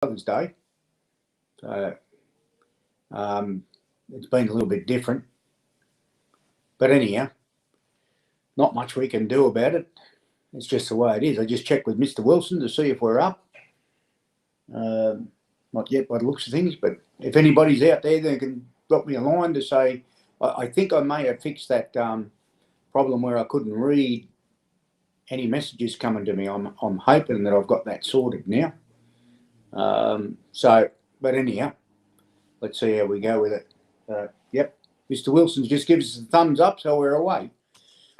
Father's Day. So it's been a little bit different. But anyhow, not much we can do about it. It's just the way it is. I just checked with Mr. Wilson to see if we're up. Not yet by the looks of things, but if anybody's out there, they can drop me a line to say, I think I may have fixed that problem where I couldn't read any messages coming to me. I'm hoping that I've got that sorted now. But anyhow, let's see how we go with it. Yep, Mr. Wilson's just gives us a thumbs up, so we're away.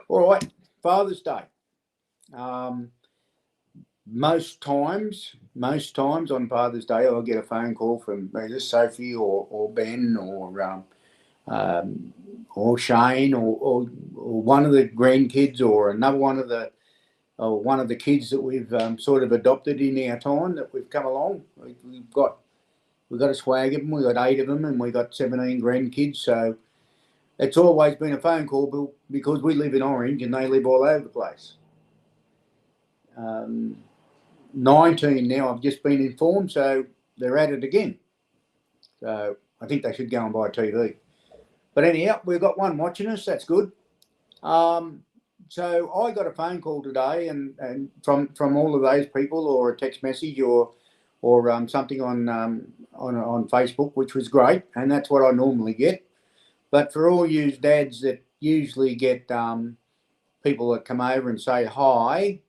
All right, Father's Day. Most times on Father's Day, I'll get a phone call from either Sophie or Ben or Shane or one of the grandkids or another one of the kids that we've sort of adopted in our time that we've come along. We've got a swag of them. We've got 8 of them, and we've got 17 grandkids. So it's always been a phone call because we live in Orange and they live all over the place. 19 now, I've just been informed, so they're at it again. So I think they should go and buy a TV. But anyhow, we've got one watching us. That's good. So I got a phone call today, and from all of those people, or a text message, or something on Facebook, which was great, and that's what I normally get. But for all you dads that usually get people that come over and say hi,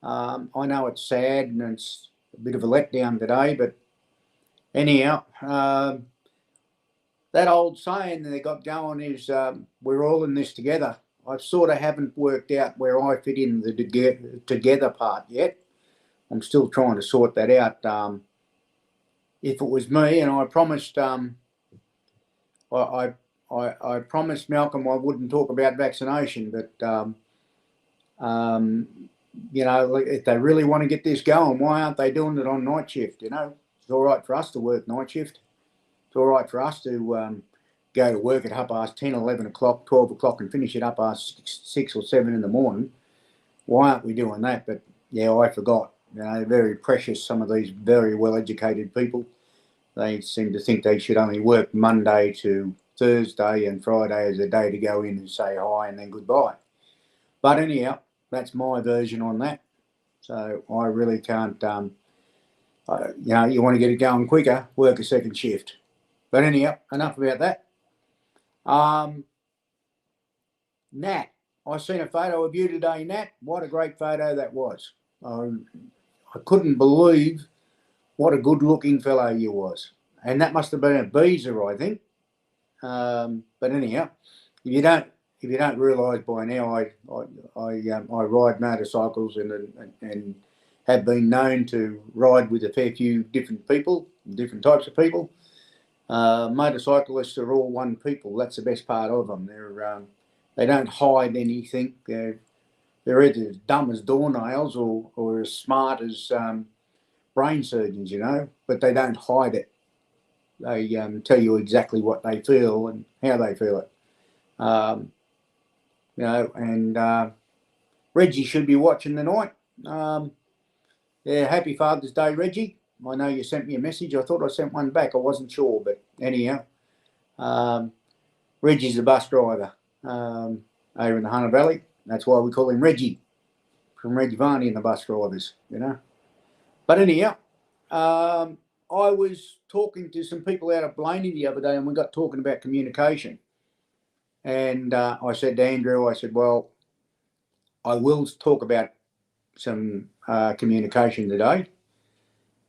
I know it's sad and it's a bit of a letdown today, but anyhow, that old saying that they got going is we're all in this together. I sort of haven't worked out where I fit in the together part yet. I'm still trying to sort that out. If it was me, and I promised, I promised Malcolm I wouldn't talk about vaccination, but if they really want to get this going, why aren't they doing it on night shift? It's all right for us to work night shift. It's all right for us to go to work at 10:30, 11 o'clock, 12 o'clock and finish it up past 6 or 7 in the morning. Why aren't we doing that? But yeah, I forgot. They're very precious, some of these very well-educated people. They seem to think they should only work Monday to Thursday and Friday as a day to go in and say hi and then goodbye. But anyhow, that's my version on that. So I really can't, you want to get it going quicker, work a second shift. But anyhow, enough about that. Nat, I seen a photo of you today, Nat. What a great photo that was. I couldn't believe what a good-looking fellow you was. And that must have been a Beezer, I think. But anyhow, if you don't realise by now, I ride motorcycles and have been known to ride with a fair few different people, different types of people. Motorcyclists are all one people. That's the best part of them. They don't hide anything. They're either as dumb as doornails or as smart as brain surgeons, but they don't hide it. They tell you exactly what they feel and how they feel it. And Reggie should be watching tonight. Happy Father's Day, Reggie. I know you sent me a message. I thought I sent one back. I wasn't sure, but anyhow, Reggie's a bus driver over in the Hunter Valley. That's why we call him Reggie, from Reggie Varney and the bus drivers, But anyhow, I was talking to some people out of Blaney the other day, and we got talking about communication. And I said to Andrew, well, I will talk about some communication today.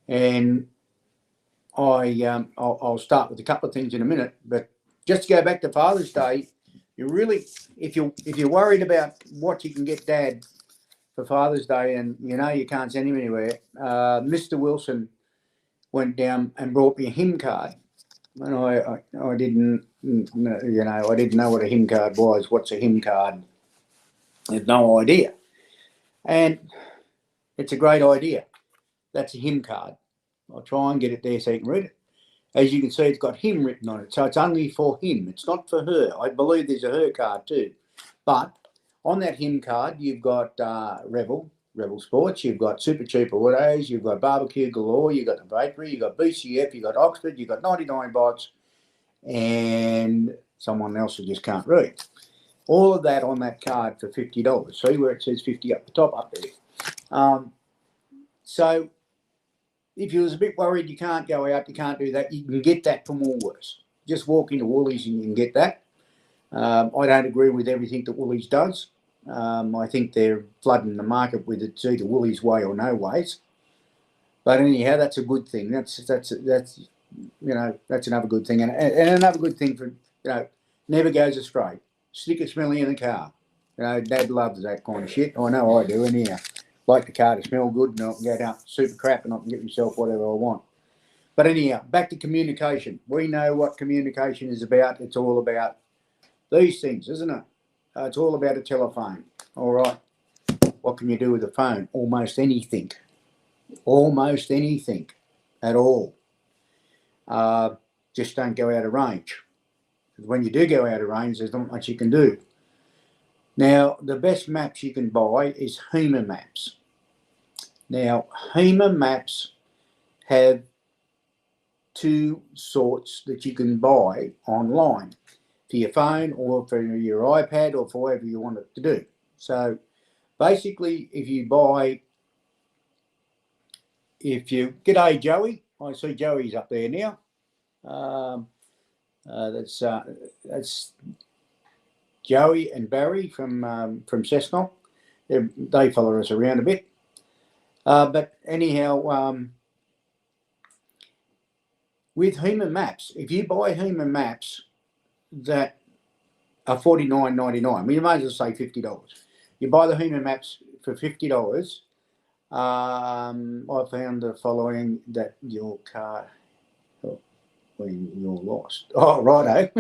And I'll start with a couple of things in a minute. But just to go back to Father's Day, if you're worried about what you can get Dad for Father's Day, and you can't send him anywhere, Mr. Wilson went down and brought me a HIM card. And I didn't know what a HIM card was. What's a HIM card? I had no idea. And it's a great idea. That's a HIM card. I'll try and get it there so you can read it. As you can see, it's got him written on it. So it's only for him. It's not for her. I believe there's a her card too. But on that HIM card, you've got Revel, Rebel Sports, you've got Super Cheap Autos, you've got Barbecue Galore, you've got the Vapory, you've got BCF, you've got Oxford, you've got 99 Bots, and someone else who just can't read. All of that on that card for $50. See where it says 50 up the top up there. So if you was a bit worried you can't go out, you can't do that, you can get that from Woolworths. Just walk into Woolies and you can get that. I don't agree with everything that Woolies does. I think they're flooding the market with it's either Woolies way or no ways. But anyhow, that's a good thing. That's another good thing, and another good thing for never goes astray. Stick a smelly in the car. Dad loves that kind of shit. I know I do. Anyhow, like the car to smell good, and I can go down super crap, and I can get myself whatever I want. But anyhow, back to communication. We know what communication is about. It's all about these things, isn't it? It's all about a telephone. All right. What can you do with a phone? Almost anything. Almost anything at all. Just don't go out of range. When you do go out of range, there's not much you can do. Now, the best maps you can buy is HEMA maps. Now, HEMA maps have two sorts that you can buy online. For your phone or for your iPad or for whatever you want it to do. So basically, g'day Joey. I see Joey's up there now. That's Joey and Barry from Cessnock. They follow us around a bit. But anyhow, with HEMA maps, if you buy HEMA maps that are $49.99. Well, you might as well say $50. You buy the HEMA maps for $50. I found the following that your car, when you're lost. Oh, righto.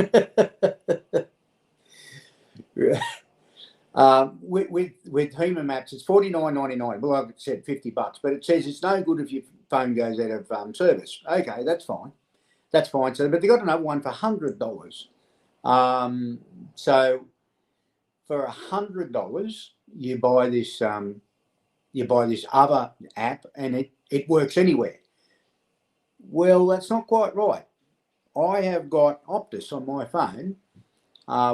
With HEMA maps, it's $49.99. Well, like I said, $50, but it says it's no good if your phone goes out of service. Okay, that's fine. That's fine. So, but they got another one for $100. So for $100, you buy this other app, and it works anywhere. Well, that's not quite right. I have got Optus on my phone.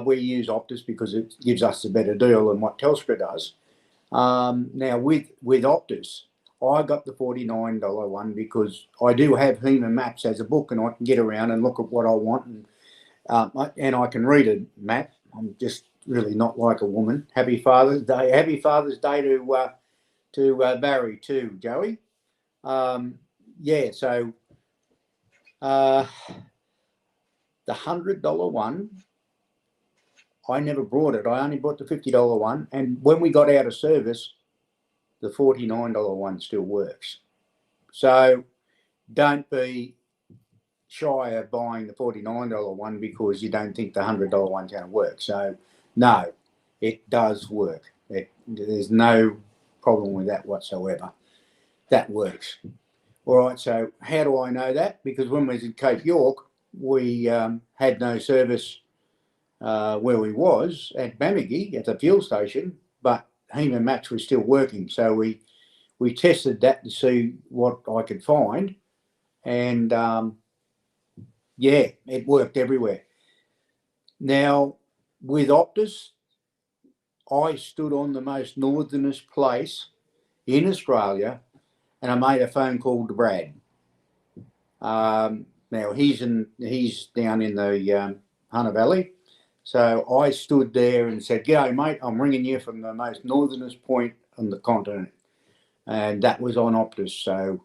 We use Optus because it gives us a better deal than what Telstra does. Now with Optus, I got the $49 one because I do have HEMA maps as a book, and I can get around and look at what I want, and I can read a map. I'm just really not like a woman. Happy Father's Day. Happy Father's Day to Barry too, Joey. Yeah, so the $100 one, I never brought it. I only bought the $50 one, and when we got out of service, the $49 one still works. So don't be shy of buying the $49 one because you don't think the $100 one's going to work. So no, it does work. There's no problem with that whatsoever. That works. All right, so how do I know that? Because when we was in Cape York, we had no service where we was at Bamigi at the fuel station, but HEMA maps was still working. So we tested that to see what I could find, and yeah, it worked everywhere. Now with Optus, I stood on the most northernest place in Australia, and I made a phone call to Brad. Now he's down in the Hunter Valley. So I stood there and said, "G'day, mate, I'm ringing you from the most northernest point on the continent." And that was on Optus. So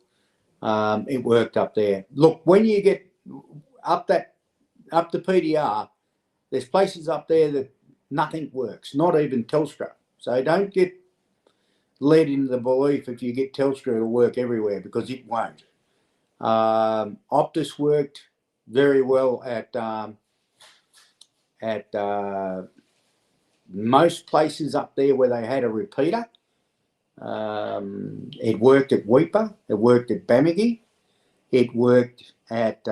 it worked up there. Look, when you get up to PDR, there's places up there that nothing works, not even Telstra. So don't get led into the belief if you get Telstra it'll work everywhere, because it won't. Optus worked very well at most places up there where they had a repeater. It worked at Weipa, it worked at Bamigi, it worked at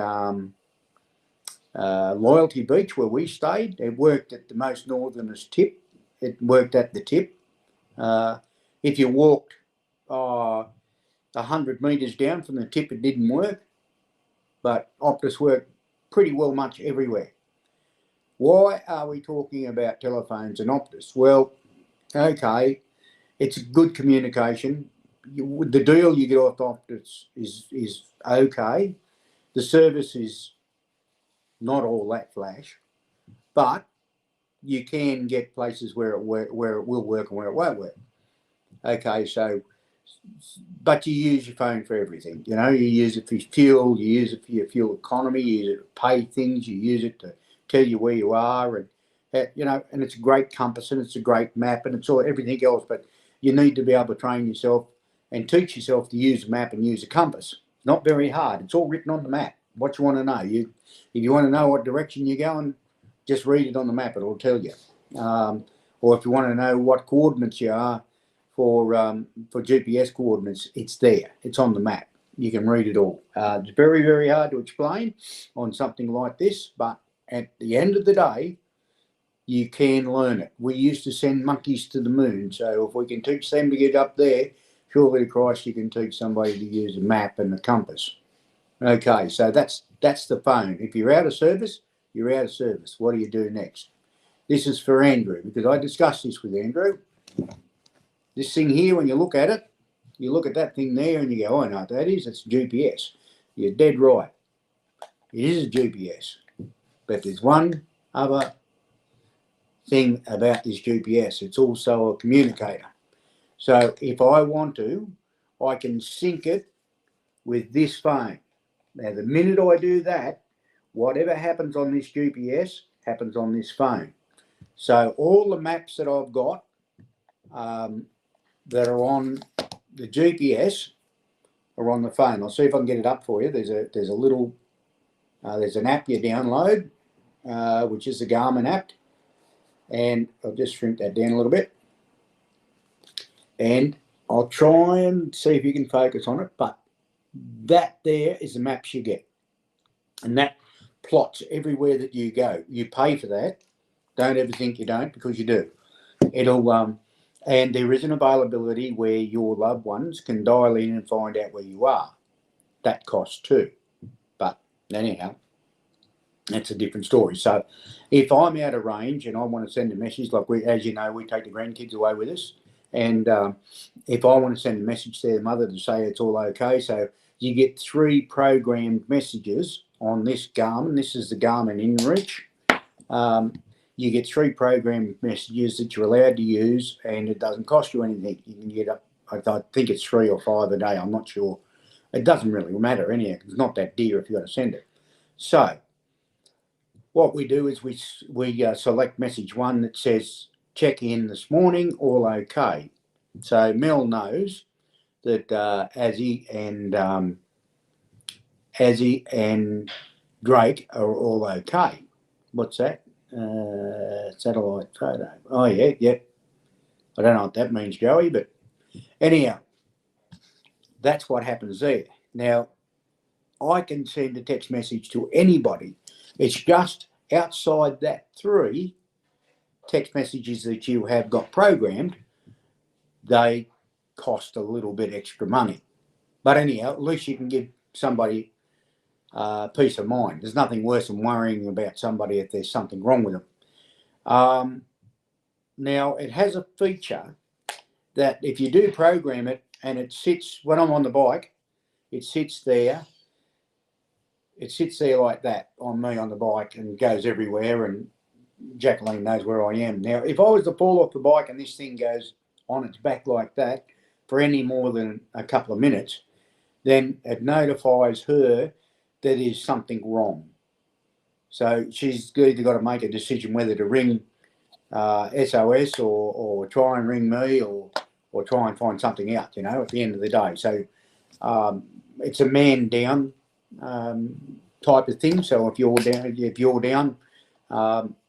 Loyalty Beach where we stayed, it worked at the most northernest tip, it worked at the tip. If you walked 100 metres down from the tip, it didn't work, but Optus worked pretty well much everywhere. Why are we talking about telephones and Optus? Well, okay, it's good communication. The deal you get off Optus is okay. The service is not all that flash, but you can get places where it will work and where it won't work. Okay, so, but you use your phone for everything. You know, you use it for fuel, you use it for your fuel economy, you use it to pay things, you use it to tell you where you are, and you know, and it's a great compass and it's a great map and it's all everything else. But you need to be able to train yourself and teach yourself to use a map and use a compass. Not very hard. It's all written on the map. What you want to know, if you want to know what direction you're going, just read it on the map. It'll tell you. Or if you want to know what coordinates you are for GPS coordinates, it's there. It's on the map. You can read it all. It's very, very hard to explain on something like this, but at the end of the day, you can learn it. We used to send monkeys to the moon, so if we can teach them to get up there, surely to Christ you can teach somebody to use a map and a compass. Okay, so that's the phone. If you're out of service, you're out of service. What do you do next? This is for Andrew, because I discussed this with Andrew. This thing here, when you look at it, you look at that thing there and you go, oh, I know what that is. It's GPS. You're dead right. It is a GPS. But there's one other thing about this GPS. It's also a communicator. So if I want to, I can sync it with this phone. Now, the minute I do that, whatever happens on this GPS happens on this phone. So all the maps that I've got that are on the GPS are on the phone. I'll see if I can get it up for you. There's a little there's an app you download, which is the Garmin app, and I'll just shrink that down a little bit, and I'll try and see if you can focus on it. But that there is the maps you get, and that plots everywhere that you go. You pay for that. Don't ever think you don't, because you do. It'll and there is an availability where your loved ones can dial in and find out where you are. That costs too. But anyhow, that's a different story. So if I'm out of range and I want to send a message, like as you know, we take the grandkids away with us. And if I want to send a message to their mother to say it's all okay, so you get 3 programmed messages on this Garmin. This is the Garmin InReach. You get 3 programmed messages that you're allowed to use, and it doesn't cost you anything. You can get up, I think it's 3 or 5 a day. I'm not sure. It doesn't really matter anyhow. It's not that dear if you've got to send it. So what we do is we select message 1 that says check in this morning, all okay. So Mel knows that Azzy and Drake are all okay. What's that? Satellite photo. Oh yeah, yep. I don't know what that means, Joey, but anyhow, that's what happens there. Now, I can send a text message to anybody. It's just outside that 3 text messages that you have got programmed, they cost a little bit extra money. But anyhow, at least you can give somebody peace of mind. There's nothing worse than worrying about somebody if there's something wrong with them. Now, it has a feature that if you do program it and it sits, when I'm on the bike, it sits there. It sits there like that on me on the bike and goes everywhere, and Jacqueline knows where I am. Now, if I was to fall off the bike and this thing goes on its back like that for any more than a couple of minutes, then it notifies her that there's something wrong. So she's either got to make a decision whether to ring SOS or try and ring me or try and find something out, you know, at the end of the day. So it's a man down type of thing. So if you're down,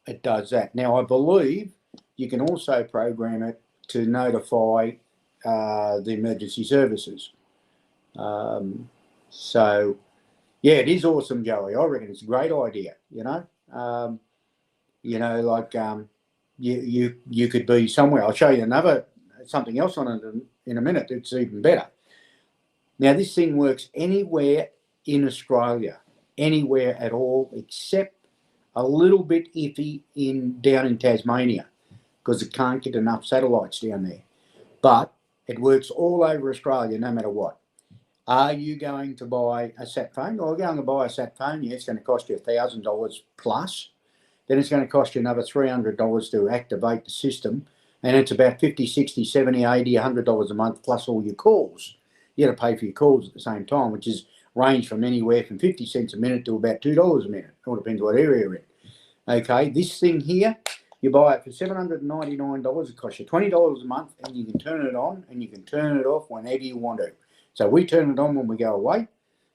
it does that. Now, I believe you can also program it to notify the emergency services. So yeah, it is awesome, Joey. I reckon it's a great idea. You know, like you could be somewhere. I'll show you something else on it in a minute. It's even better. Now, this thing works anywhere in Australia, anywhere at all, except a little bit iffy down in Tasmania because it can't get enough satellites down there. But it works all over Australia, no matter what. Are you going to buy a sat phone? Well, going to buy a sat phone, yeah, it's going to cost you $1,000 plus. Then it's going to cost you another $300 to activate the system. And it's about $50, $60, $70, $80, $100 a month plus all your calls. You got to pay for your calls at the same time, which is range from anywhere from 50 cents a minute to about $2 a minute. It all depends what area you're in. Okay, this thing here, you buy it for $799. It costs you $20 a month, and you can turn it on and you can turn it off whenever you want to. So we turn it on when we go away,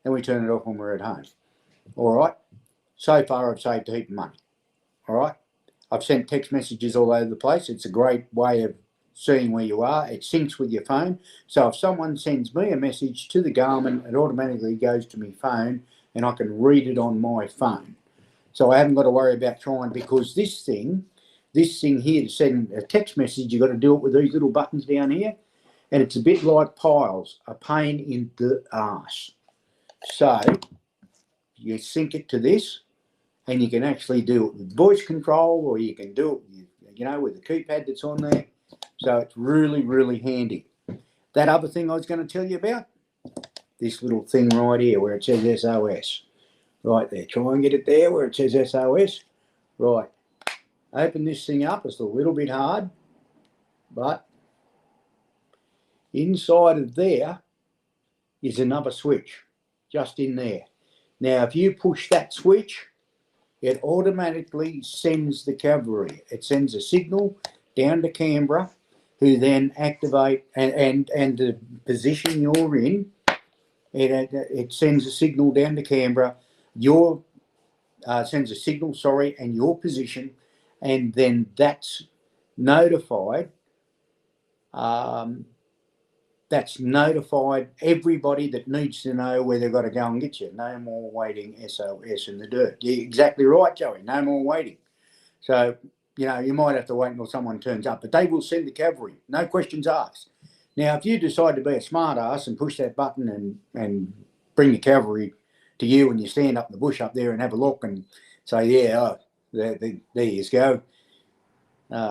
and we turn it off when we're at home. All right. So far, I've saved a heap of money. All right. I've sent text messages all over the place. It's a great way of seeing where you are. It syncs with your phone. So if someone sends me a message to the Garmin, it automatically goes to my phone, and I can read it on my phone. So I haven't got to worry about trying, because this thing here, to send a text message, you've got to do it with these little buttons down here. And it's a bit like Piles, a pain in the arse. So you sync it to this, and you can actually do it with voice control, or you can do it, with the keypad that's on there. So it's really, really handy. That other thing I was going to tell you about, this little thing right here where it says SOS. Right there. Try and get it there where it says SOS. Right. Open this thing up. It's a little bit hard, but inside of there is another switch, just in there. Now, if you push that switch, it automatically sends the cavalry. It sends a signal down to Canberra, who then activate and the position you're in. It sends a signal down to Canberra. Sends a signal, and your position, and then that's notified. That's notified everybody that needs to know where they've got to go and get you. No more waiting, SOS in the dirt. You're exactly right, Joey. No more waiting. So, you might have to wait until someone turns up, but they will send the cavalry. No questions asked. Now, if you decide to be a smart ass and push that button and bring the cavalry to you, and you stand up in the bush up there and have a look and say, yeah, there you go.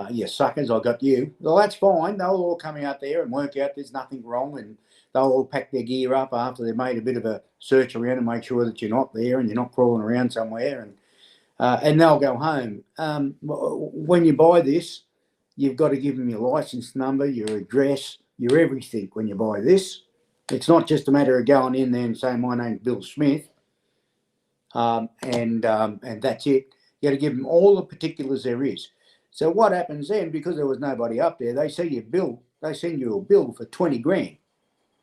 You suckers, I got you. Well, that's fine. They'll all come out there and work out there's nothing wrong, and they'll all pack their gear up after they've made a bit of a search around and make sure that you're not there and you're not crawling around somewhere, and they'll go home. When you buy this, you've got to give them your license number, your address, your everything when you buy this. It's not just a matter of going in there and saying, my name's Bill Smith, and that's it. You got to give them all the particulars there is. So what happens then, because there was nobody up there, they send you a bill for 20 grand.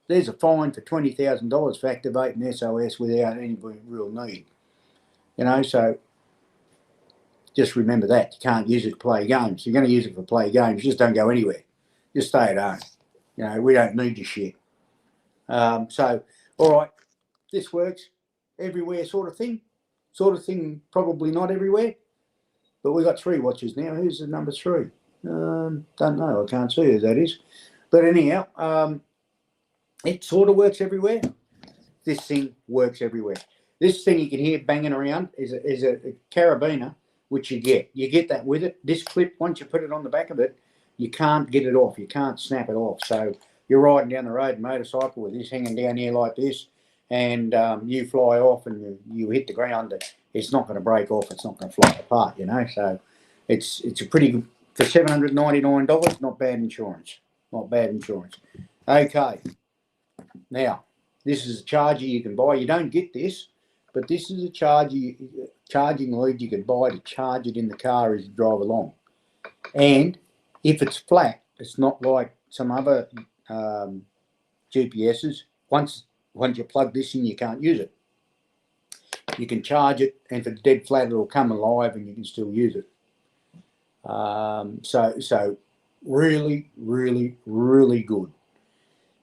There's a fine for $20,000 for activating SOS without any real need. So just remember that. You can't use it to play games. You're going to use it for play games. Just don't go anywhere. Just stay at home. We don't need your shit. So, all right, this works everywhere sort of thing. Probably not everywhere. But we've got 3 watches now. Who's the number 3? Don't know. I can't see who that is. But anyhow, it sort of works everywhere. This thing works everywhere. This thing you can hear banging around is a carabiner, which you get. You get that with it. This clip, once you put it on the back of it, you can't get it off. You can't snap it off. So you're riding down the road, motorcycle, with this hanging down here like this, and you fly off and you hit the ground. It's not going to break off. It's not going to fly apart, So it's a pretty good, for $799, not bad insurance. Not bad insurance. Okay. Now, this is a charger you can buy. You don't get this, but this is a charging lead you can buy to charge it in the car as you drive along. And if it's flat, it's not like some other GPSs. Once you plug this in, you can't use it. You can charge it, and if it's dead flat, it'll come alive and you can still use it. So really, really, really good.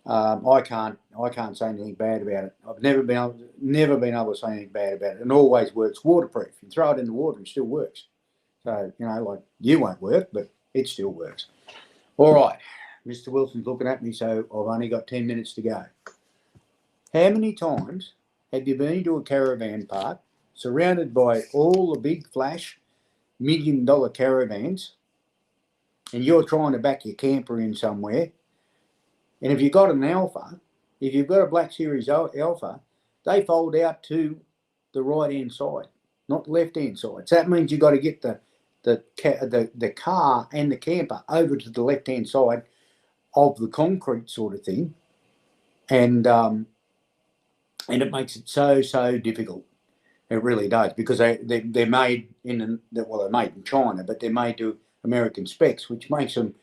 I can't say anything bad about it. I've never been able to say anything bad about it. It always works waterproof. You throw it in the water, it still works. So like you won't work, but it still works. All right, Mr. Wilson's looking at me, so I've only got 10 minutes to go. How many times have you been to a caravan park surrounded by all the big flash $1 million caravans and you're trying to back your camper in somewhere? And if you've got an Alpha, if you've got a Black Series Alpha, they fold out to the right-hand side, not the left-hand side. So that means you've got to get the car and the camper over to the left-hand side of the concrete sort of thing. And it makes it so difficult. It really does, because they're made they're made in China, but they're made to American specs, which makes them,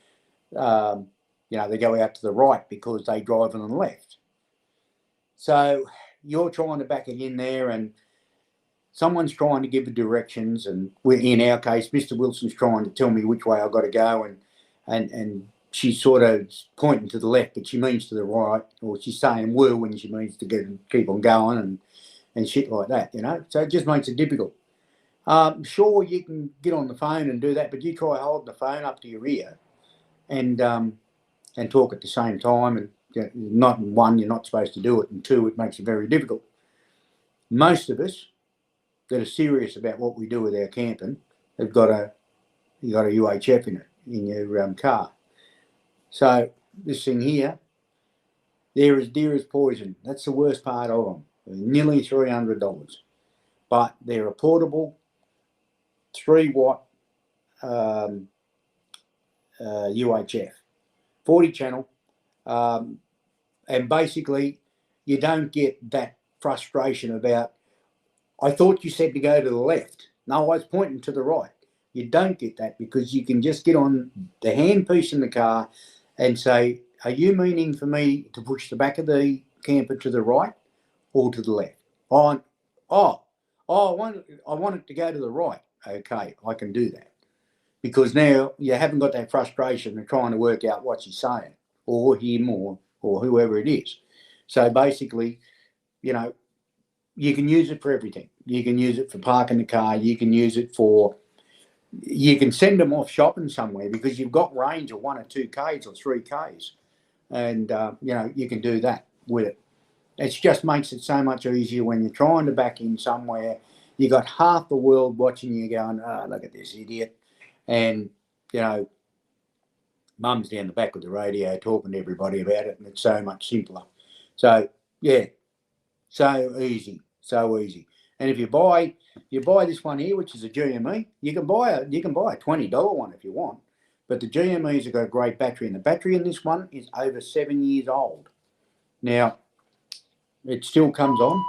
they go out to the right because they drive on the left. So you're trying to back it in there, and someone's trying to give the directions, and in our case, Mr. Wilson's trying to tell me which way I've got to go, and she's sort of pointing to the left, but she means to the right, or she's saying woo when she means to keep on going and shit like that, So it just makes it difficult. Sure, you can get on the phone and do that, but you try holding the phone up to your ear and talk at the same time, and not one, you're not supposed to do it, and two, it makes it very difficult. Most of us that are serious about what we do with our camping have got a UHF in your car. So this thing here, they're as dear as poison. That's the worst part of them. They're nearly $300, but they're a portable 3-watt UHF, 40 channel, and basically you don't get that frustration about, I thought you said to go to the left. No, I was pointing to the right. You don't get that, because you can just get on the handpiece in the car and say, are you meaning for me to push the back of the camper to the right or to the left? I want it to go to the right. Okay, I can do that. Because now you haven't got that frustration of trying to work out what she's saying, or him, or whoever it is. So basically, you can use it for everything. You can use it for parking the car. You can use it for, you can send them off shopping somewhere, because you've got range of 1 or 2 Ks or 3 Ks. And, you can do that with it. It just makes it so much easier when you're trying to back in somewhere. You got half the world watching you going, look at this idiot. And, mum's down the back of the radio talking to everybody about it, and it's so much simpler. So, yeah, so easy. And if you buy this one here, which is a GME, you can buy a $20 one if you want. But the GMEs have got a great battery, and the battery in this one is over 7 years old. Now, it still comes on.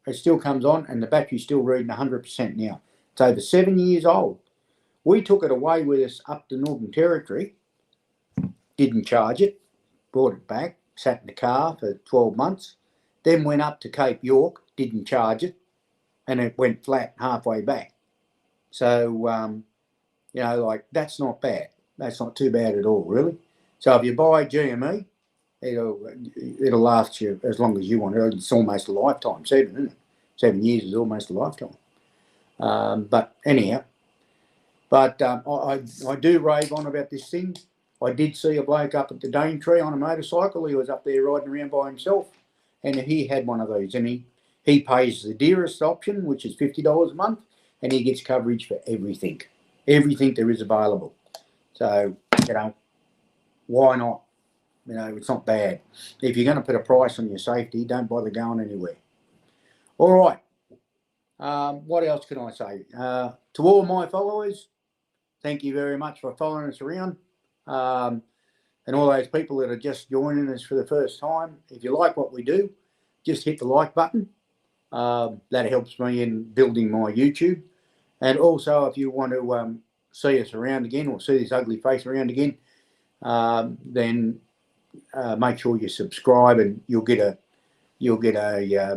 And the battery's still reading 100% now. It's over 7 years old. We took it away with us up to Northern Territory, didn't charge it, brought it back, sat in the car for 12 months, then went up to Cape York, didn't charge it, and it went flat halfway back. So, that's not bad. That's not too bad at all, really. So if you buy GME, it'll last you as long as you want. It's almost a lifetime, 7, isn't it? 7 years is almost a lifetime. But anyhow, I do rave on about this thing. I did see a bloke up at the Daintree on a motorcycle. He was up there riding around by himself, and he had one of these, and he pays the dearest option, which is $50 a month, and he gets coverage for everything there is available. So, why not? It's not bad. If you're going to put a price on your safety, don't bother going anywhere. All right. What else can I say? To all my followers, thank you very much for following us around. And all those people that are just joining us for the first time, if you like what we do, just hit the like button. That helps me in building my YouTube. And also, if you want to see us around again, or see this ugly face around again, then make sure you subscribe, and you'll get a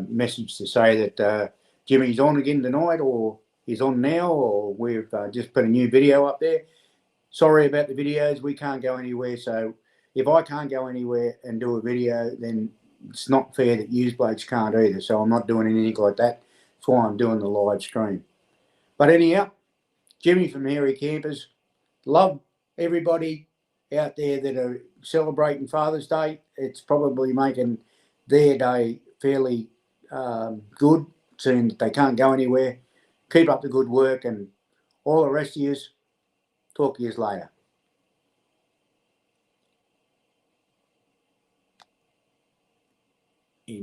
message to say that Jimmy's on again tonight, or he's on now, or we've just put a new video up there. Sorry about the videos, we can't go anywhere. So if I can't go anywhere and do a video, then it's not fair that you blokes can't either. So I'm not doing anything like that. That's why I'm doing the live stream. But anyhow, Jimmy from Hairy Campers. Love everybody. out there that are celebrating Father's Day. It's probably making their day fairly good, seeing that they can't go anywhere. Keep up the good work, and all the rest of yous, talk to yous later.